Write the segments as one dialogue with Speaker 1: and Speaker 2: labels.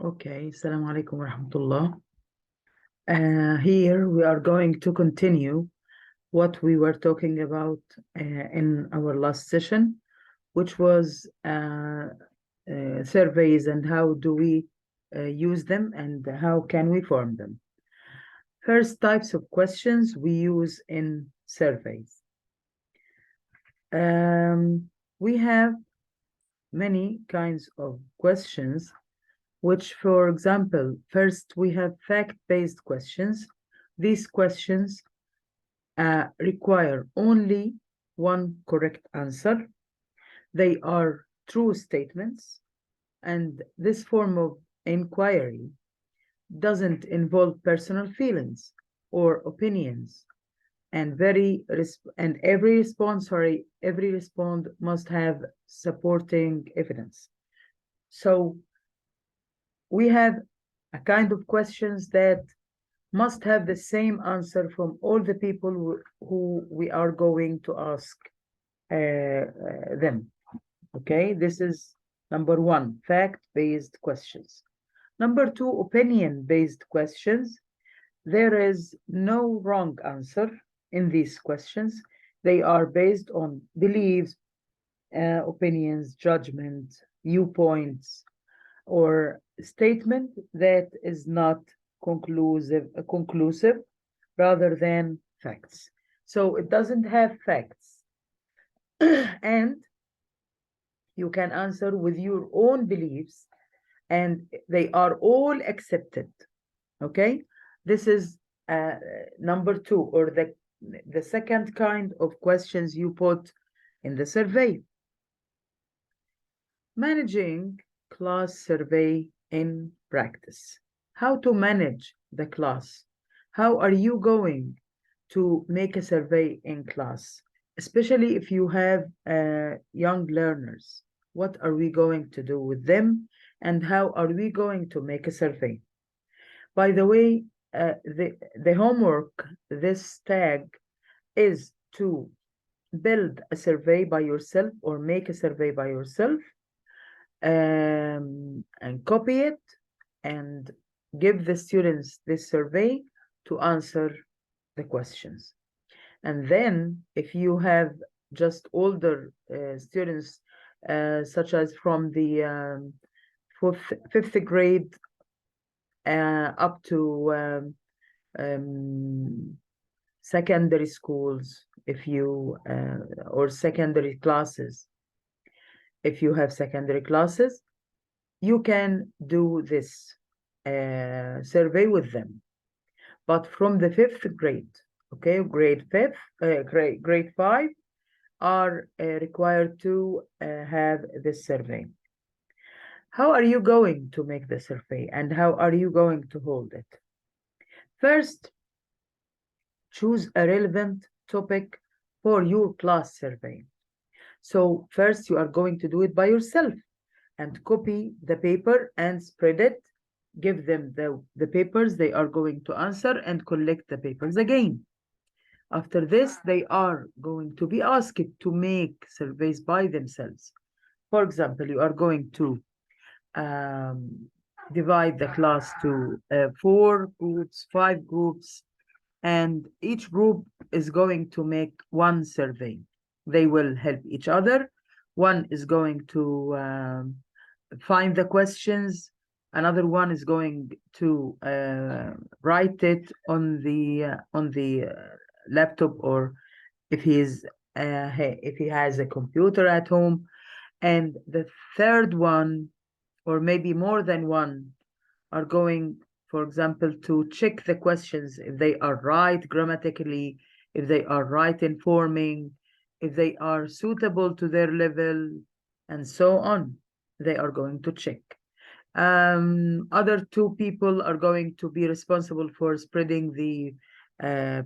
Speaker 1: Okay, Assalamu alaikum wa rahmatullah. Here we are going to continue what we were talking about in our last session, which was surveys and how do we use them and how can we form them. First types of questions we use in surveys. We have many kinds of questions which, for example, first we have fact-based questions. These questions require only one correct answer. They are true statements, and this form of inquiry doesn't involve personal feelings or opinions, and every response must have supporting evidence. So we have a kind of questions that must have the same answer from all the people who we are going to ask them. Okay, this is number one, fact-based questions. Number two, opinion-based questions. There is no wrong answer in these questions. They are based on beliefs, opinions, judgment, viewpoints, or statement that is not conclusive rather than facts. So it doesn't have facts. And you can answer with your own beliefs, and they are all accepted. Okay, this is number two, or the second kind of questions you put in the survey. Managing class survey in practice. How to manage the class? How are you going to make a survey in class? Especially if you have young learners. What are we going to do with them? And how are we going to make a survey? By the way, the homework, this tag, is to build a survey by yourself or make a survey by yourself, and copy it and give the students this survey to answer the questions. And then if you have just older students, such as from the fifth grade up to secondary schools, if you or secondary classes, if you have secondary classes, you can do this survey with them. But from the fifth grade, okay, grade 5 are required to have this survey. How are you going to make the survey and how are you going to hold it? First, choose a relevant topic for your class survey. So first you are going to do it by yourself and copy the paper and spread it. Give them the papers they are going to answer and collect the papers again. After this, they are going to be asked to make surveys by themselves. For example, you are going to divide the class to 4 groups, 5 groups, and each group is going to make one survey. They will help each other. One is going to find the questions. Another one is going to write it on the laptop, or if he has a computer at home. And the third one, or maybe more than one, are going, for example, to check the questions if they are right grammatically, if they are right in forming, if they are suitable to their level, and so on. They are going to check. Other 2 people are going to be responsible for spreading the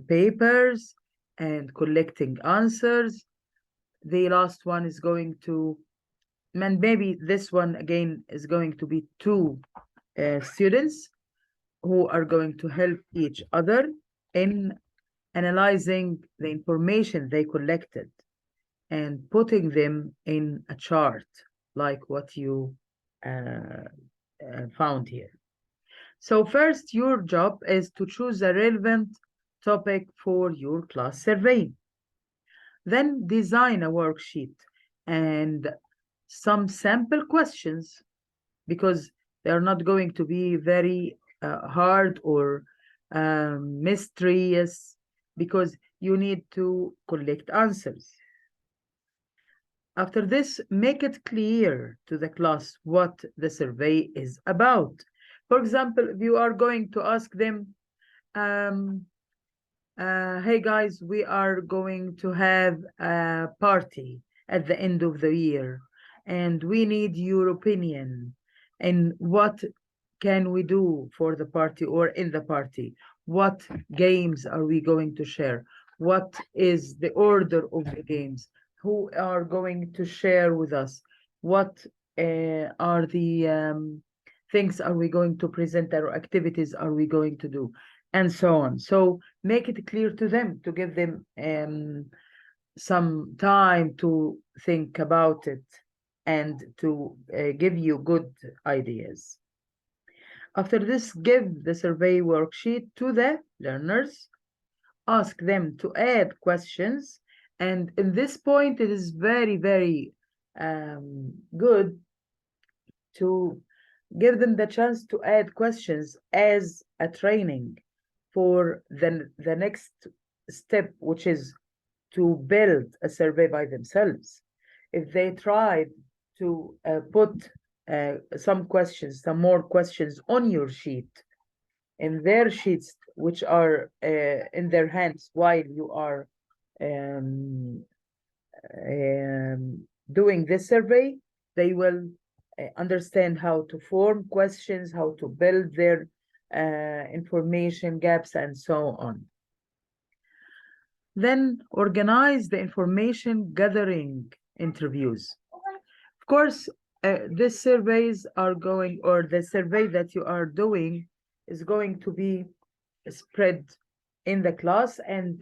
Speaker 1: papers and collecting answers. The last one is going to, and maybe this one again is going to be 2 students who are going to help each other in analyzing the information they collected and putting them in a chart like what you found here. So first, your job is to choose a relevant topic for your class survey. Then design a worksheet and some sample questions, because they are not going to be very hard or mysterious, because you need to collect answers. After this, make it clear to the class what the survey is about. For example, if you are going to ask them, um, hey guys, we are going to have a party at the end of the year, and we need your opinion. And what can we do for the party or in the party? What games are we going to share? What is the order of the games? Who are going to share with us? What are the things are we going to present, or activities are we going to do? And so on. So make it clear to them, to give them some time to think about it and to give you good ideas. After this, give the survey worksheet to the learners, ask them to add questions, and in this point, it is very, very good to give them the chance to add questions as a training for the next step, which is to build a survey by themselves. If they tried to put some questions, some more questions on your sheet, in their sheets, which are in their hands while you are um, doing this survey, they will understand how to form questions, how to build their information gaps, and so on. Then organize the information gathering interviews. Of course, these surveys are going, or the survey that you are doing is going to be spread in the class, and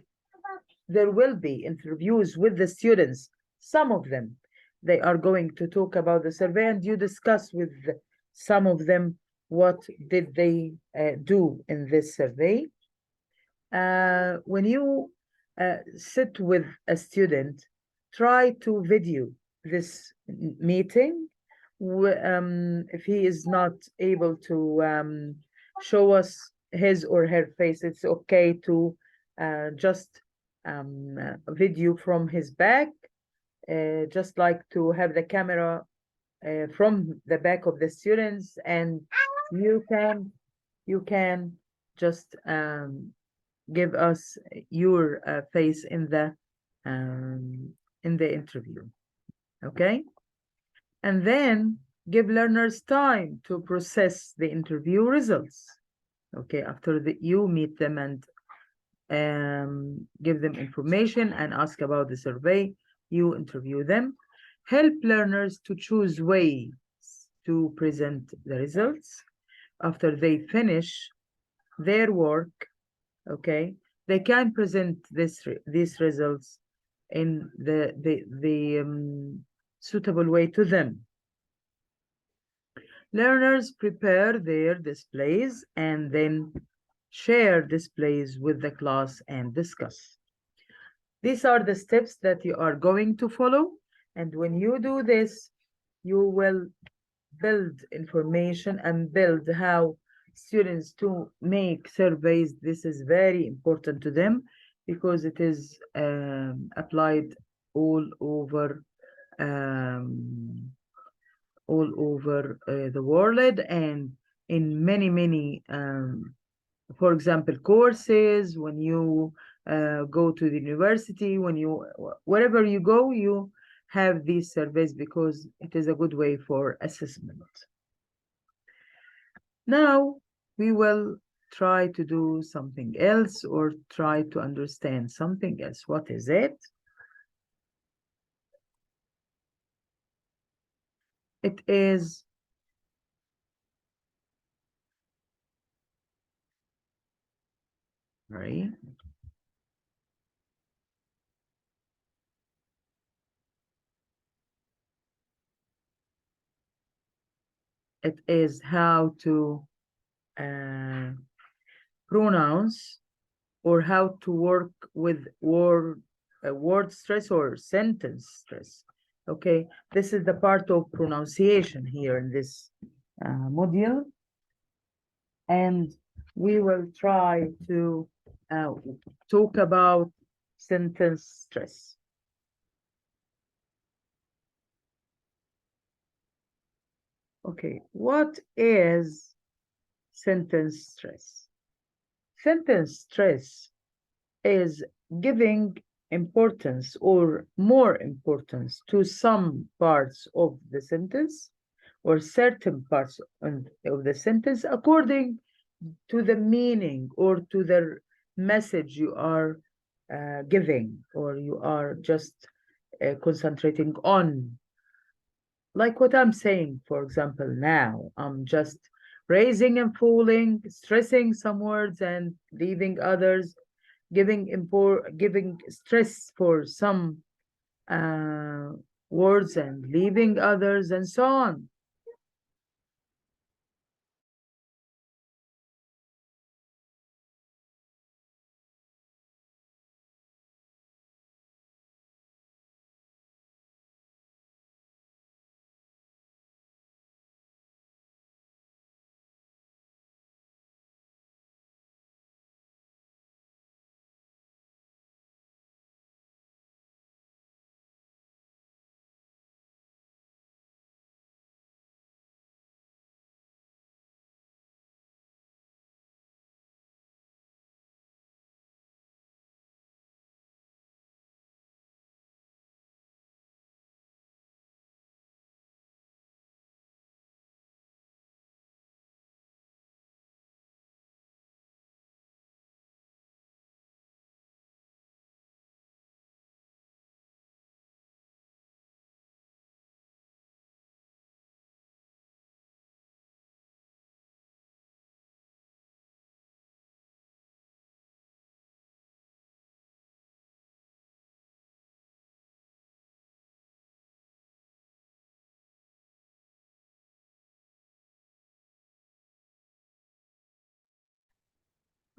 Speaker 1: there will be interviews with the students. Some of them, they are going to talk about the survey, and you discuss with some of them what did they do in this survey. When you sit with a student, try to video this meeting. If he is not able to show us his or her face, it's okay to just video from his back, just like to have the camera from the back of the students, and you can just give us your face in the interview. Okay, and then give learners time to process the interview results. Okay, after you meet them and give them information and ask about the survey, you interview them. Help learners to choose ways to present the results. After they finish their work, okay, they can present these results in the suitable way to them. Learners prepare their displays and then share displays with the class and discuss. These are the steps that you are going to follow, and when you do this, you will build information and build how students to make surveys. This is very important to them because it is applied all over um, the world, and in many for example, courses, when you go to the university, wherever you go, you have these surveys because it is a good way for assessment. Now we will try to do something else, or try to understand something else. What is it? It is right. it is how to pronounce or how to work with word stress or sentence stress. Okay, this is the part of pronunciation here in this module, and we will try to talk about sentence stress. Okay, what is sentence stress? Sentence stress is giving importance or more importance to some parts of the sentence or certain parts of the sentence according to the meaning or to the message you are giving, or you are just concentrating on. Like what I'm saying, for example, now I'm just raising and falling, stressing some words and leaving others, giving stress for some uh, words and leaving others, and so on.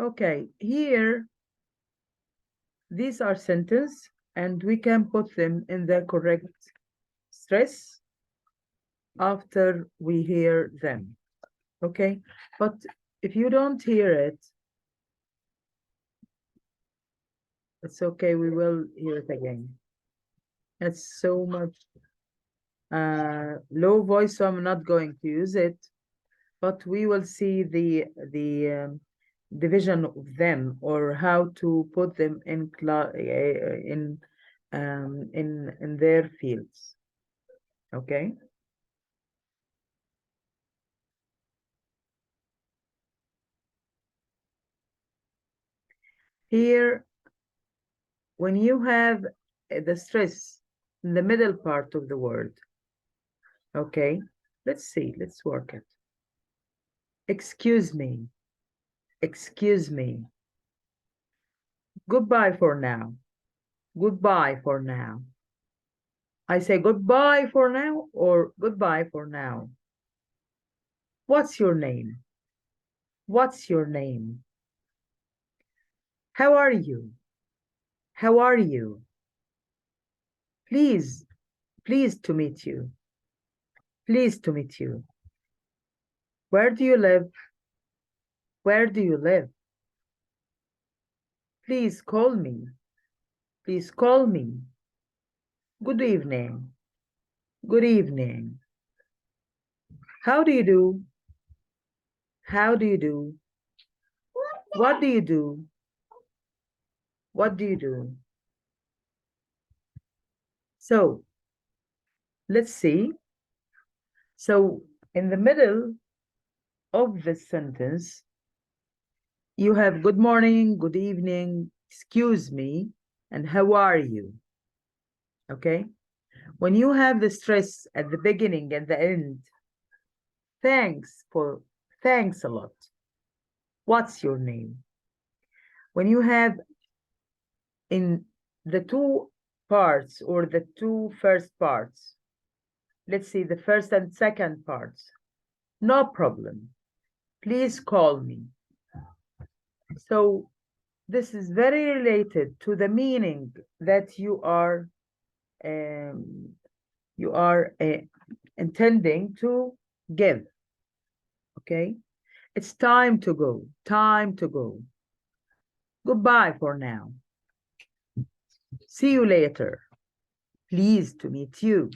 Speaker 1: Okay, here these are sentences and we can put them in the correct stress after we hear them. Okay, but if you don't hear it, it's okay, we will hear it again. It's so much low voice, so I'm not going to use it, but we will see the division of them or how to put them in in their fields. Okay. Here, when you have the stress in the middle part of the word, okay, let's see, let's work it. Excuse me, excuse me. Goodbye for now. Goodbye for now. I say goodbye for now or goodbye for now. What's your name? What's your name? How are you? How are you? Please, pleased to meet you. Pleased to meet you. Where do you live? Where do you live? Please call me. Please call me. Good evening. Good evening. How do you do? How do you do? What do you do? What do you do? So, let's see. So, in the middle of the sentence, you have good morning, good evening, excuse me, and how are you? Okay? When you have the stress at the beginning and the end, thanks a lot. What's your name? When you have in the two parts or the two first parts, let's see the first and second parts. no problem. Please call me. So this is very related to the meaning that you are intending to give. Okay, it's time to go. Time to go. Goodbye for now. See you later. Pleased to meet you.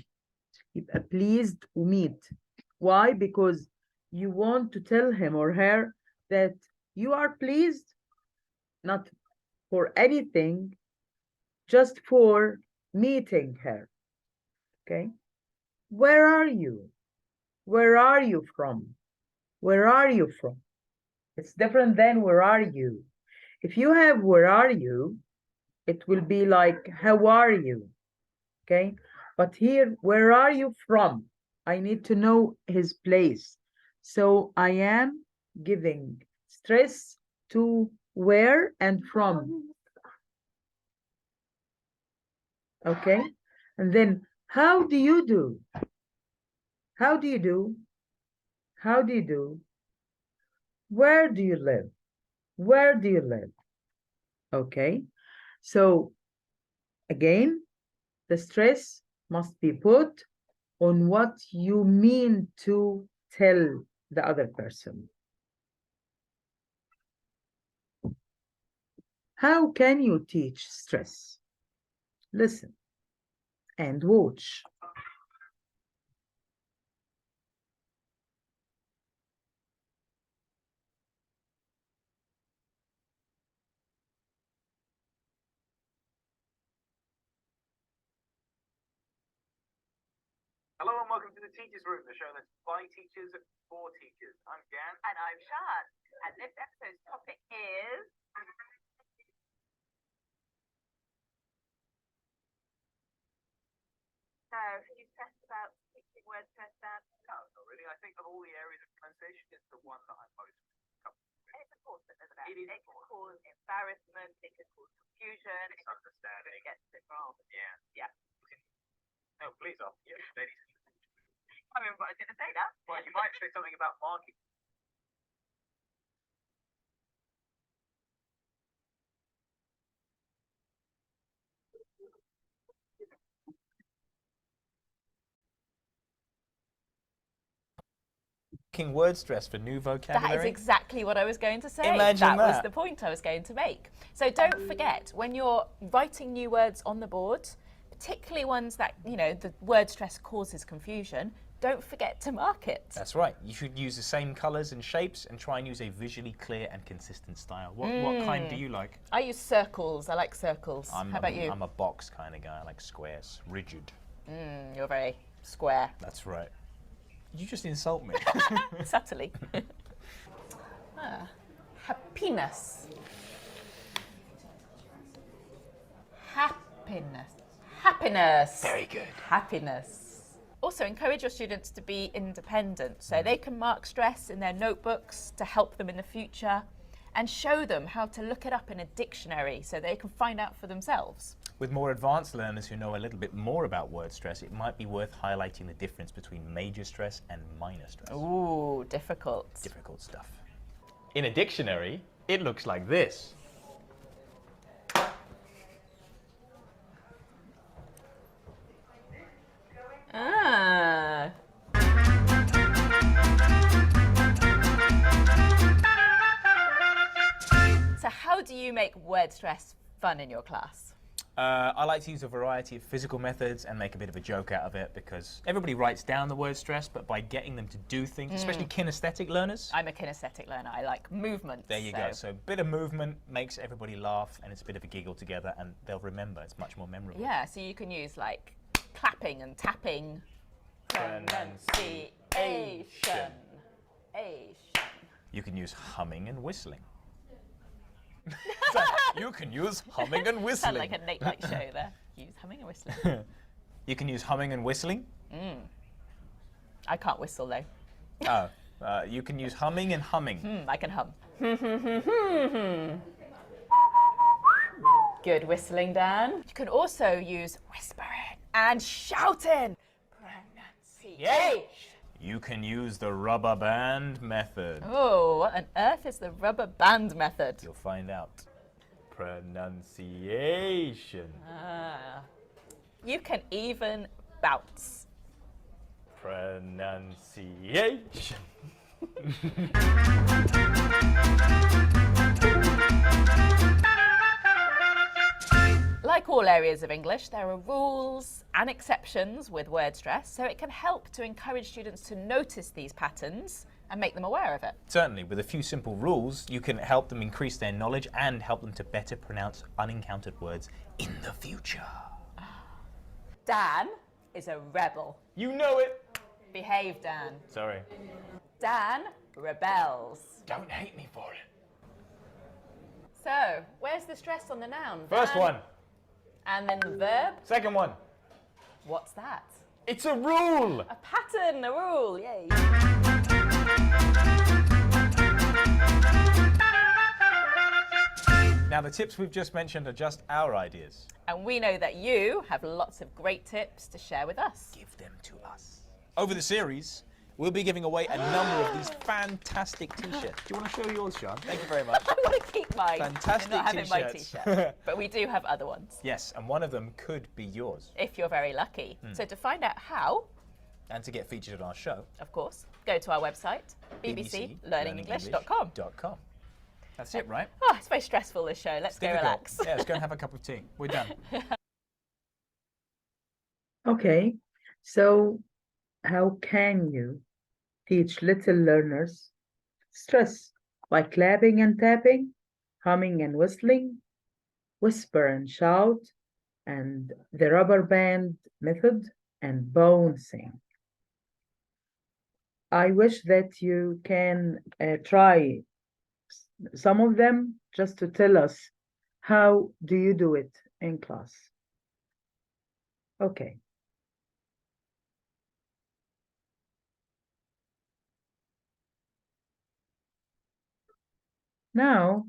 Speaker 1: Pleased to meet. Why? Because you want to tell him or her that you are pleased, not for anything, just for meeting her. Okay? Where are you? Where are you from? Where are you from? It's different than where are you. If you have where are you, it will be like how are you? Okay? But here, where are you from? I need to know his place. So I am giving stress to where and from. Okay? And then how do you do? How do you do? How do you do? Where do you live? Where do you live? Okay? So again, the stress must be put on what you mean to tell the other person. How can you teach stress? Listen and watch.
Speaker 2: Hello and welcome to the Teachers Room, the show that's by teachers for teachers. I'm Jan.
Speaker 3: And I'm Shad. And this episode's topic is... So, are you stressed about teaching word stress, Dan?
Speaker 2: No, not really. I think of all the areas of pronunciation, it's the one that I'm most comfortable with.
Speaker 3: And it's important, isn't it?
Speaker 2: It is
Speaker 3: It can cause embarrassment, it can cause confusion, it can
Speaker 2: Misunderstanding.
Speaker 3: get it wrong.
Speaker 2: Yeah.
Speaker 3: Yeah.
Speaker 2: No, please off. Yeah, ladies.
Speaker 3: I mean, what I was going to say that.
Speaker 2: Well, you might say something about marking.
Speaker 4: Word stress for new vocabulary.
Speaker 3: That is exactly what I was going to say.
Speaker 4: Imagine
Speaker 3: that was
Speaker 4: that.
Speaker 3: the point I was going to make. So don't forget, when you're writing new words on the board, particularly ones that, you know, the word stress causes confusion, don't forget to mark it.
Speaker 4: That's right. You should use the same colours and shapes and try and use a visually clear and consistent style. What kind do you like?
Speaker 3: I use circles. I like circles. How about you?
Speaker 4: I'm a box kind of guy. I like squares, rigid.
Speaker 3: You're very square.
Speaker 4: That's right. You just insult me.
Speaker 3: Subtly. Happiness. Happiness. Happiness.
Speaker 4: Very good.
Speaker 3: Happiness. Also, encourage your students to be independent so they can mark stress in their notebooks to help them in the future, and show them how to look it up in a dictionary so they can find out for themselves.
Speaker 4: With more advanced learners who know a little bit more about word stress, it might be worth highlighting the difference between major stress and minor stress.
Speaker 3: Ooh, difficult.
Speaker 4: Difficult stuff. In a dictionary, it looks like this.
Speaker 3: Ah. So how do you make word stress fun in your class?
Speaker 4: I like to use a variety of physical methods and make a bit of a joke out of it, because everybody writes down the word stress, but by getting them to do things, especially kinesthetic learners.
Speaker 3: I'm a kinesthetic learner. I like movement.
Speaker 4: There you go. So a bit of movement makes everybody laugh, and it's a bit of a giggle together, and they'll remember. It's much more memorable.
Speaker 3: Yeah, so you can use like clapping and tapping.
Speaker 4: Pronunciation.
Speaker 3: Ation.
Speaker 4: You can use humming and whistling. So you can use humming and whistling.
Speaker 3: Sound like a late night show there. Use humming and whistling.
Speaker 4: You can use humming and whistling.
Speaker 3: I can't whistle though.
Speaker 4: Oh, you can use humming and humming.
Speaker 3: I can hum. Good whistling, Dan. You can also use whispering and shouting. Pronunciation.
Speaker 4: You can use the rubber band method.
Speaker 3: Oh, what on earth is the rubber band method?
Speaker 4: You'll find out. Pronunciation.
Speaker 3: You can even bounce.
Speaker 4: Pronunciation.
Speaker 3: Like all areas of English, there are rules and exceptions with word stress, so it can help to encourage students to notice these patterns and make them aware of it.
Speaker 4: Certainly, with a few simple rules, you can help them increase their knowledge and help them to better pronounce unencountered words in the future.
Speaker 3: Dan is a rebel.
Speaker 4: You know it!
Speaker 3: Behave, Dan.
Speaker 4: Sorry.
Speaker 3: Dan rebels.
Speaker 4: Don't hate me for it.
Speaker 3: So, where's the stress on the noun?
Speaker 4: First
Speaker 3: Dan?
Speaker 4: one.
Speaker 3: And then the verb?
Speaker 4: Second one.
Speaker 3: What's that?
Speaker 4: It's a rule!
Speaker 3: A pattern, a rule, yay.
Speaker 4: Now, the tips we've just mentioned are just our ideas.
Speaker 3: And we know that you have lots of great tips to share with us.
Speaker 4: Give them to us. Over the series, we'll be giving away a number of these fantastic t-shirts. Do you want to show yours, Sean? Thank you very much.
Speaker 3: I want to keep mine.
Speaker 4: Fantastic
Speaker 3: I'm not having my
Speaker 4: t-shirts.
Speaker 3: t-shirt. But we do have other ones,
Speaker 4: Yes, and one of them could be yours.
Speaker 3: if you're very lucky. So to find out how,
Speaker 4: And to get featured on our show,
Speaker 3: of course, go to our website, bbclearningenglish.com.
Speaker 4: bbclearningenglish.com. That's it, right?
Speaker 3: Oh, it's very stressful, this show. Let's go
Speaker 4: Difficult.
Speaker 3: relax.
Speaker 4: Yeah, let's go and have a cup of tea. We're done.
Speaker 1: Okay, so how can you teach little learners stress by clapping and tapping, humming and whistling, whisper and shout, and the rubber band method and bouncing? I wish that you can try some of them just to tell us how do you do it in class. Okay. Now,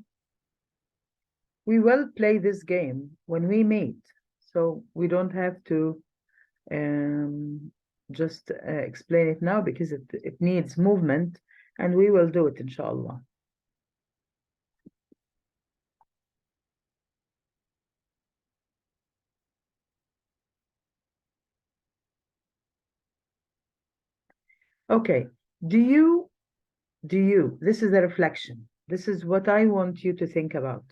Speaker 1: we will play this game when we meet, so we don't have to just explain it now because it needs movement, and we will do it, inshallah. Okay, this is a reflection. This is what I want you to think about.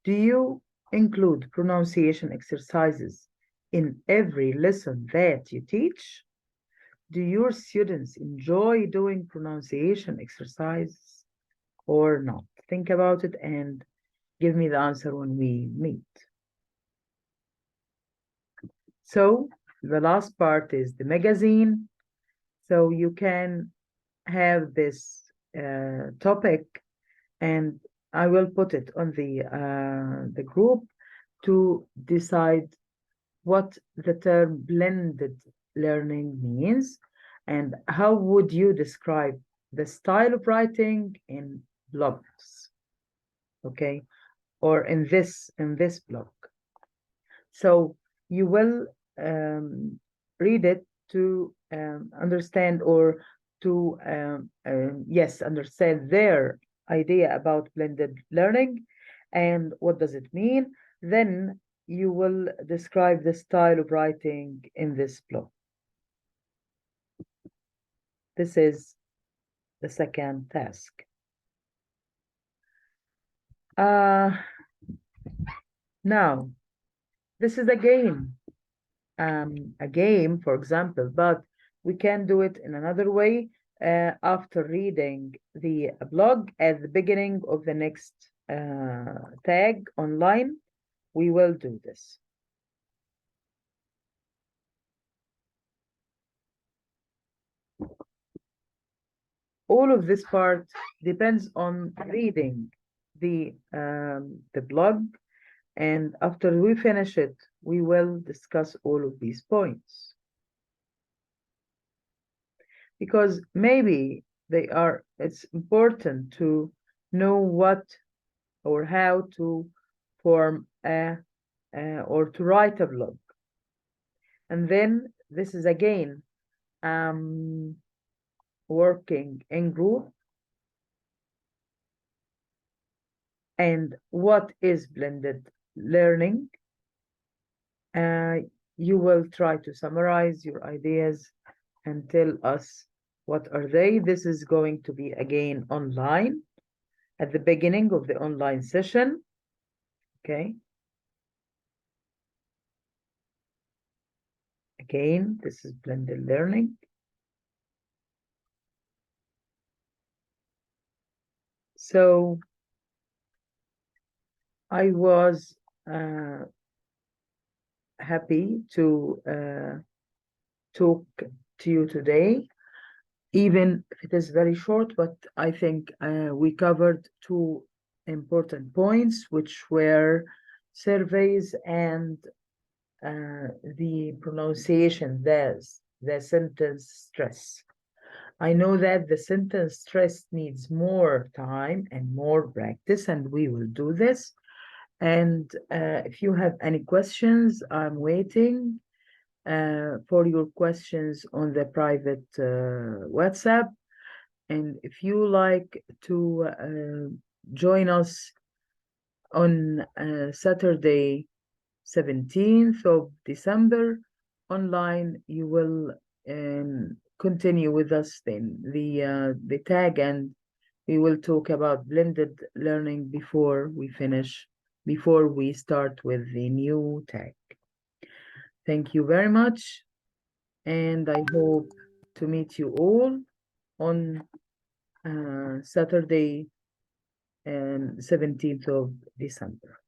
Speaker 1: Do you include pronunciation exercises in every lesson that you teach? Do your students enjoy doing pronunciation exercises or not? Think about it and give me the answer when we meet. So the last part is the magazine. So you can have this topic, and I will put it on the group to decide what the term blended learning means and how would you describe the style of writing in blogs, okay, or in this blog. So you will read it to understand, or to understand their idea about blended learning and what does it mean. Then you will describe the style of writing in this blog. This is the second task. Now, this is a game, for example, but we can do it in another way. After reading the blog at the beginning of the next tag online, we will do this. All of this part depends on reading the blog, and after we finish it, we will discuss all of these points. Because maybe it's important to know what or how to form or to write a blog. And then this is again working in group, and what is blended learning. You will try to summarize your ideas and tell us what are they. This is going to be again online at the beginning of the online session. Okay. Again, this is blended learning. So I was happy to talk to you today, even if it is very short, but I think we covered two important points, which were surveys and the pronunciation, the sentence stress. I know that the sentence stress needs more time and more practice, and we will do this. And if you have any questions, I'm waiting for your questions on the private WhatsApp. And if you like to join us on Saturday, 17th of December online, you will continue with us then the tag, and we will talk about blended learning before we start with the new tag. Thank you very much, and I hope to meet you all on Saturday, 17th of December.